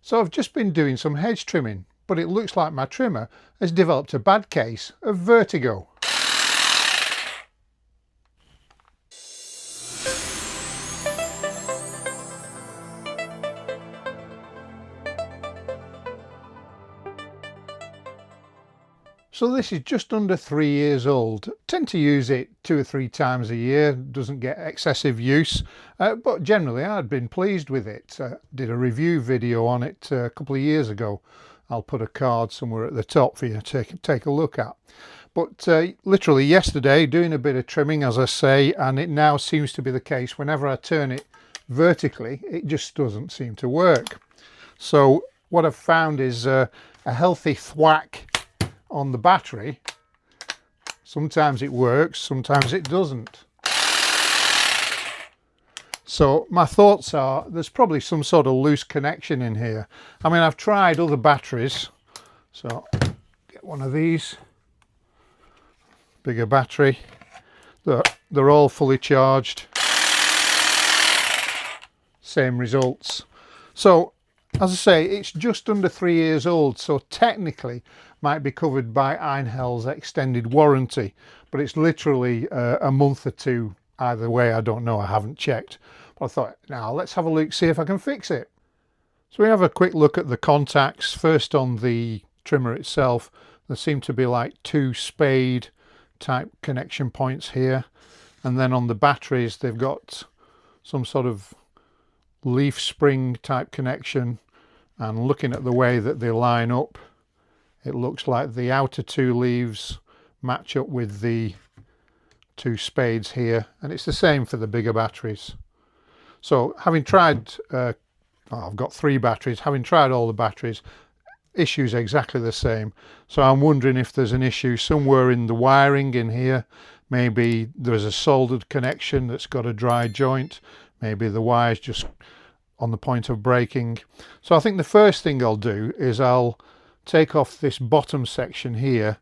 So I've just been doing some hedge trimming, but it looks like my trimmer has developed a bad case of vertigo. So this is just under 3 years old. I tend to use it 2 or 3 times a year, doesn't get excessive use, but generally I'd been pleased with it. Did a review video on it a couple of years ago. I'll put a card somewhere at the top for you to take a look at. But literally yesterday, doing a bit of trimming, as I say, and it now seems to be the case whenever I turn it vertically, it just doesn't seem to work. So what I've found is a healthy thwack on the battery. Sometimes it works, sometimes it doesn't. So my thoughts are there's probably some sort of loose connection in here. I mean, I've tried other batteries, so get one of these, bigger battery. They're all fully charged, same results. So as I say, it's just under 3 years old, so technically might be covered by Einhell's extended warranty, but it's literally a month or two either way. I don't know, I haven't checked. But I thought, now let's have a look, see if I can fix it. So we have a quick look at the contacts. First on the trimmer itself, there seem to be like 2 spade type connection points here, and then on the batteries they've got some sort of leaf spring type connection, and looking at the way that they line up, it looks like the outer 2 leaves match up with the 2 spades here, and it's the same for the bigger batteries. So having tried, I've got 3 batteries, having tried all the batteries, issues exactly the same. So I'm wondering if there's an issue somewhere in the wiring in here. Maybe there's a soldered connection that's got a dry joint, maybe the wire's just on the point of breaking. So I think the first thing I'll do is I'll take off this bottom section here.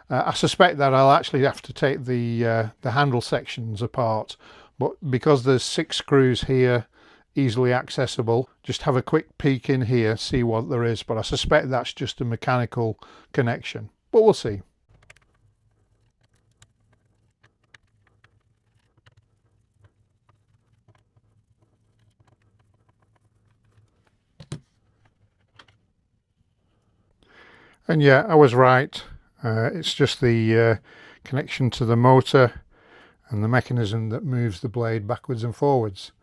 I suspect that I'll actually have to take the handle sections apart, but because there's 6 screws here easily accessible, just have a quick peek in here, see what there is, but I suspect that's just a mechanical connection, but we'll see. And yeah, I was right. It's just the connection to the motor and the mechanism that moves the blade backwards and forwards.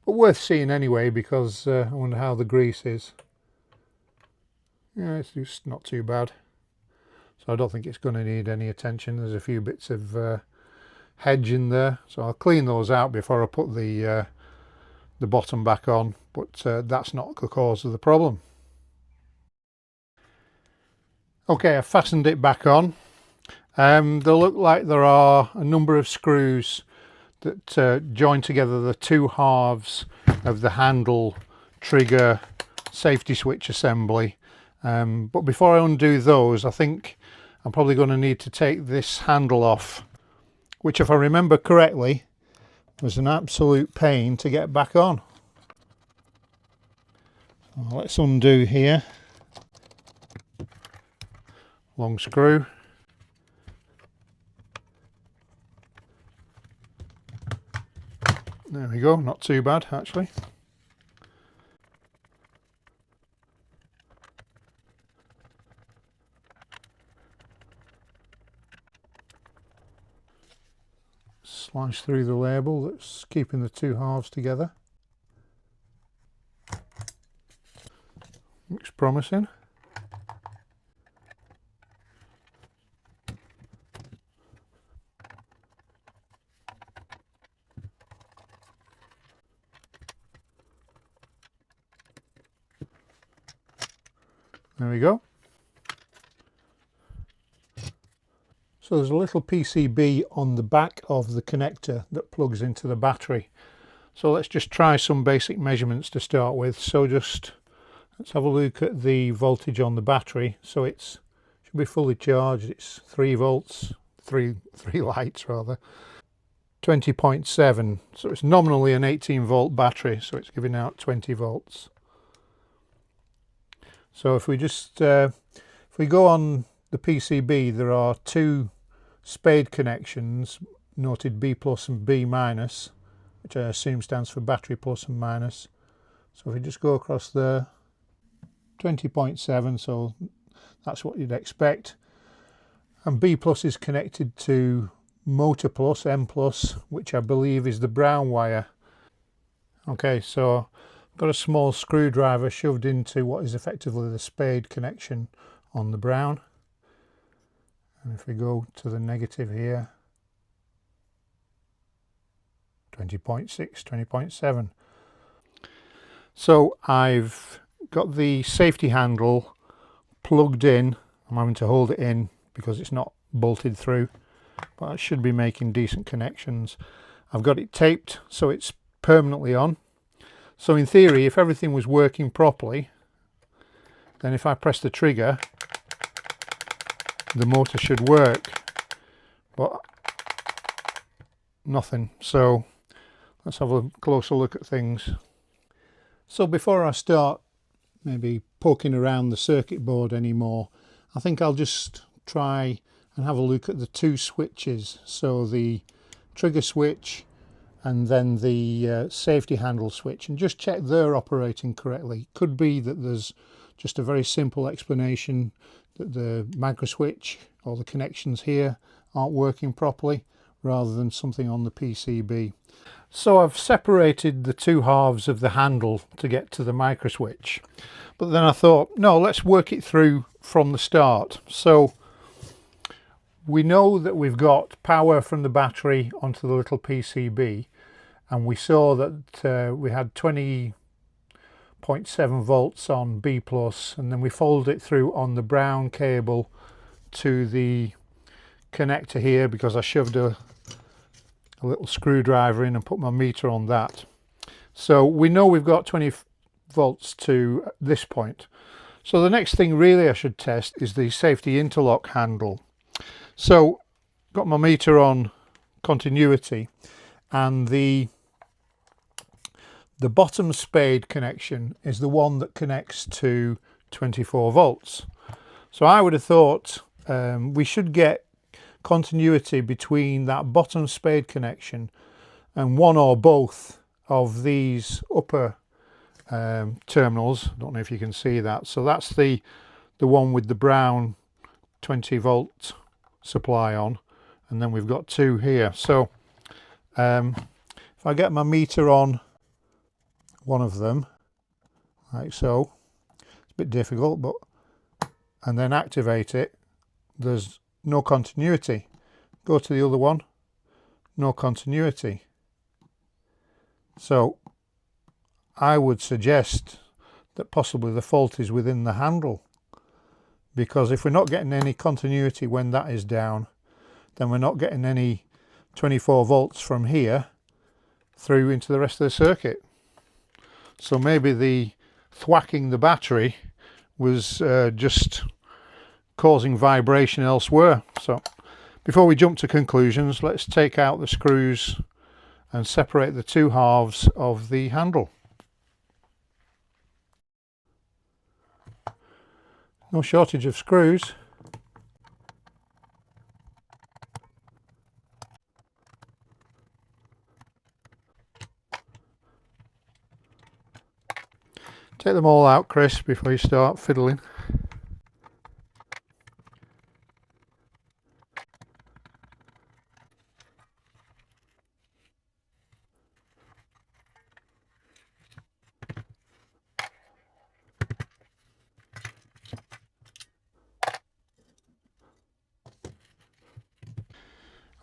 But worth seeing anyway, because I wonder how the grease is. Yeah, it's just not too bad. So I don't think it's going to need any attention. There's a few bits of Hedge in there, so I'll clean those out before I put the bottom back on. But that's not the cause of the problem. Okay, I've fastened it back on. They look like there are a number of screws that join together the 2 halves of the handle, trigger, safety switch assembly. But before I undo those, I think I'm probably going to need to take this handle off, which, if I remember correctly, was an absolute pain to get back on. So let's undo here. Long screw. There we go, not too bad actually. Slice through the label that's keeping the 2 halves together. Looks promising. There we go. So there's a little PCB on the back of the connector that plugs into the battery. So let's just try some basic measurements to start with. So let's have a look at the voltage on the battery. So it should be fully charged. It's 3 volts, 3 lights rather. 20.7. So it's nominally an 18 volt battery, so it's giving out 20 volts. So if we just if we go on the PCB, there are two spade connections noted B plus and B minus, which I assume stands for battery plus and minus. So if we just go across there, 20.7, so that's what you'd expect. And B plus is connected to motor plus, M plus, which I believe is the brown wire. Okay, so I've got a small screwdriver shoved into what is effectively the spade connection on the brown. And if we go to the negative here, 20.6, 20.7. So I've got the safety handle plugged in. I'm having to hold it in because it's not bolted through, but I should be making decent connections. I've got it taped so it's permanently on. So in theory, if everything was working properly, then if I press the trigger, the motor should work, but nothing. So let's have a closer look at things. So before I start maybe poking around the circuit board anymore, I think I'll just try and have a look at the two switches. So the trigger switch and then the safety handle switch, and just check they're operating correctly. Could be that there's just a very simple explanation that the micro switch or the connections here aren't working properly, rather than something on the PCB. So I've separated the two halves of the handle to get to the micro switch, but then I thought, no, let's work it through from the start. So we know that we've got power from the battery onto the little PCB, and we saw that we had 20.7 volts on B plus, and then we folded it through on the brown cable to the connector here, because I shoved a little screwdriver in and put my meter on that. So we know we've got 20 volts to this point. So the next thing really I should test is the safety interlock handle. So got my meter on continuity, and the bottom spade connection is the one that connects to 24 volts. So I would have thought we should get continuity between that bottom spade connection and one or both of these upper terminals. I don't know if you can see that. So that's the one with the brown 20 volt supply on, and then we've got two here. So if I get my meter on one of them like so, it's a bit difficult, but and then activate it, there's no continuity. Go to the other one, no continuity. So I would suggest that possibly the fault is within the handle, because if we're not getting any continuity when that is down, then we're not getting any 24 volts from here through into the rest of the circuit. So maybe the thwacking the battery was just causing vibration elsewhere. So before we jump to conclusions, let's take out the screws and separate the two halves of the handle. No shortage of screws. Take them all out, Chris, before you start fiddling.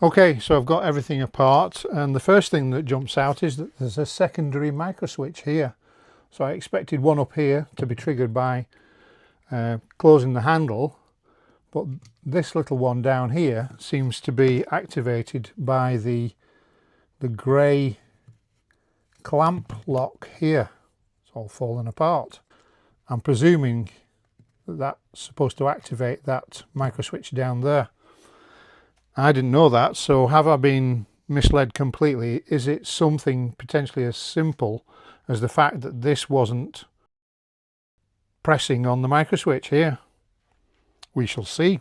Okay, so I've got everything apart, and the first thing that jumps out is that there's a secondary micro switch here. So I expected one up here to be triggered by closing the handle, but this little one down here seems to be activated by the grey clamp lock here. It's all fallen apart. I'm presuming that that's supposed to activate that micro switch down there. I didn't know that, so have I been misled completely? Is it something potentially as simple as the fact that this wasn't pressing on the micro switch here. We shall see.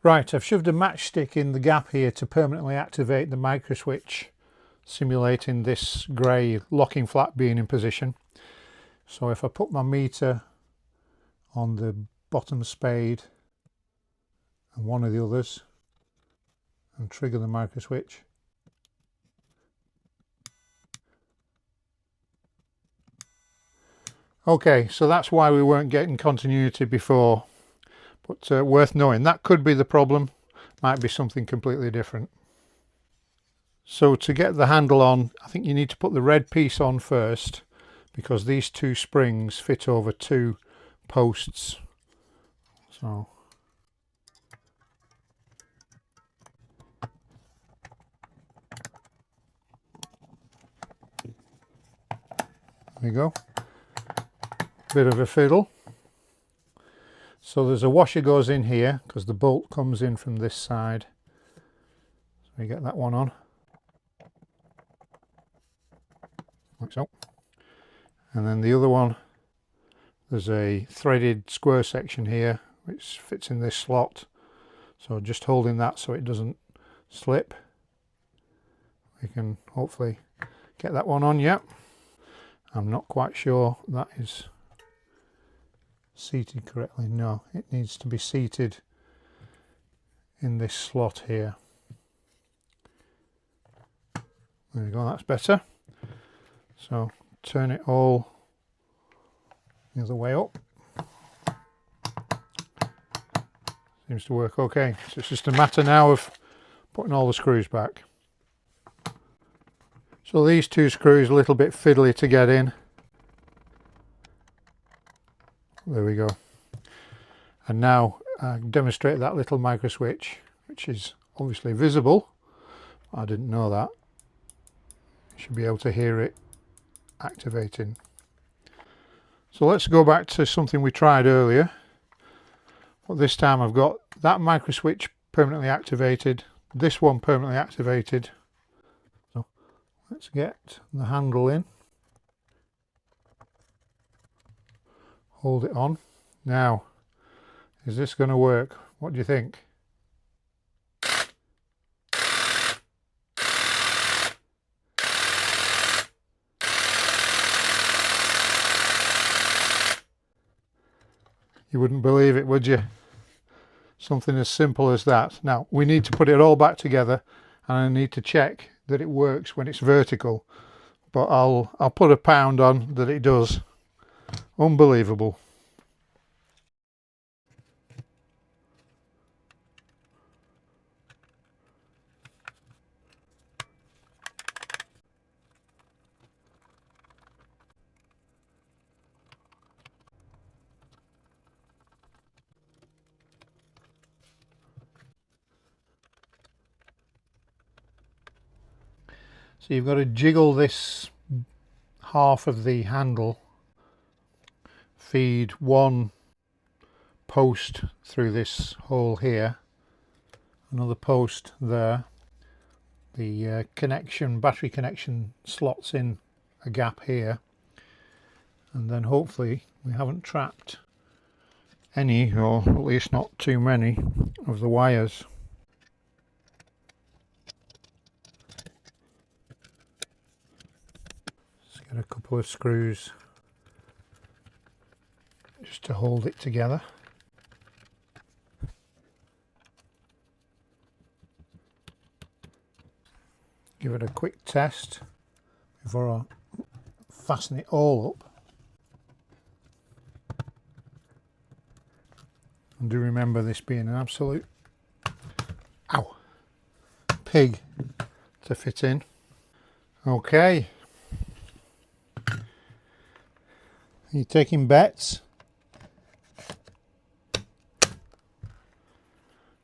Right, I've shoved a matchstick in the gap here to permanently activate the micro switch, simulating this grey locking flap being in position. So if I put my meter on the bottom spade and one of the others and trigger the micro switch, okay, so that's why we weren't getting continuity before, but worth knowing. That could be the problem, might be something completely different. So to get the handle on, I think you need to put the red piece on first, because these two springs fit over two posts. So there you go. Bit of a fiddle. So there's a washer goes in here because the bolt comes in from this side. So we get that one on, like so. And then the other one, there's a threaded square section here which fits in this slot. So just holding that so it doesn't slip. We can hopefully get that one on. Yep. I'm not quite sure that is seated correctly. No, it needs to be seated in this slot here. There we go, that's better. So turn it all the other way up. Seems to work okay. So it's just a matter now of putting all the screws back. So these two screws are a little bit fiddly to get in. There we go. And now I demonstrate that little micro switch, which is obviously visible. I didn't know that. You should be able to hear it activating. So let's go back to something we tried earlier. But this time I've got that micro switch permanently activated, this one permanently activated. So let's get the handle in. Hold it on. Now, is this going to work? What do you think? You wouldn't believe it, would you? Something as simple as that. Now, we need to put it all back together, and I need to check that it works when it's vertical. But I'll put a pound on that it does. Unbelievable. So you've got to jiggle this half of the handle, feed one post through this hole here, another post there, the battery connection slots in a gap here, and then hopefully we haven't trapped any, or at least not too many, of the wires. Let's get a couple of screws just to hold it together. Give it a quick test before I fasten it all up. And do remember this being an absolute pig to fit in. Okay. Are you taking bets?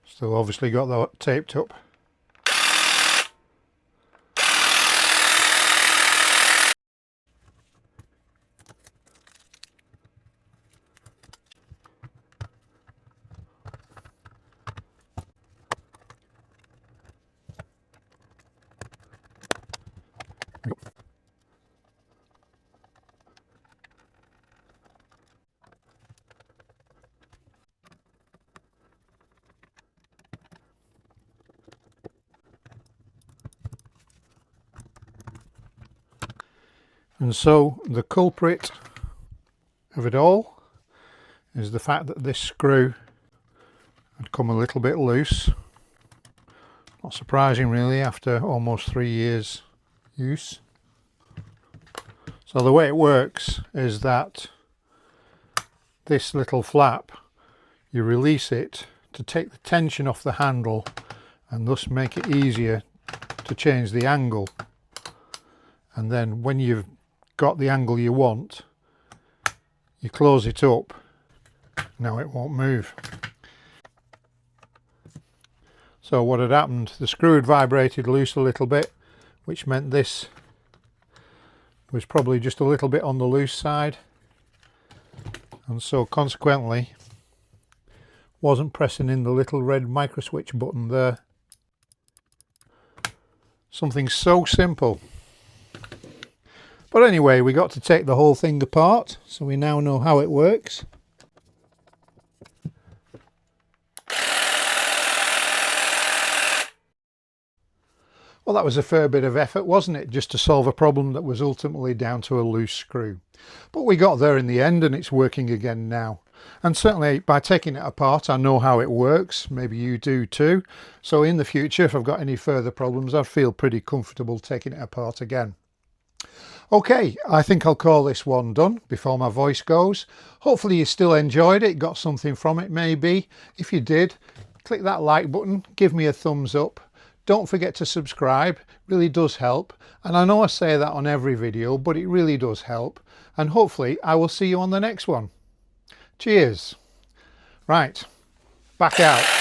Still obviously got that taped up. And so the culprit of it all is the fact that this screw had come a little bit loose. Not surprising really after almost 3 years use. So the way it works is that this little flap, you release it to take the tension off the handle and thus make it easier to change the angle. And then when you've got the angle you want, you close it up. Now it won't move. So what had happened, the screw had vibrated loose a little bit, which meant this was probably just a little bit on the loose side, and so consequently wasn't pressing in the little red micro switch button there. Something so simple. But anyway, we got to take the whole thing apart, so we now know how it works. Well, that was a fair bit of effort, wasn't it, just to solve a problem that was ultimately down to a loose screw. But we got there in the end and it's working again now. And certainly by taking it apart, I know how it works. Maybe you do too. So in the future, if I've got any further problems, I feel pretty comfortable taking it apart again. Okay, I think I'll call this one done before my voice goes. Hopefully you still enjoyed it, got something from it maybe. If you did, click that like button, give me a thumbs up. Don't forget to subscribe, really does help. And I know I say that on every video, but it really does help. And hopefully I will see you on the next one. Cheers. Right, back out.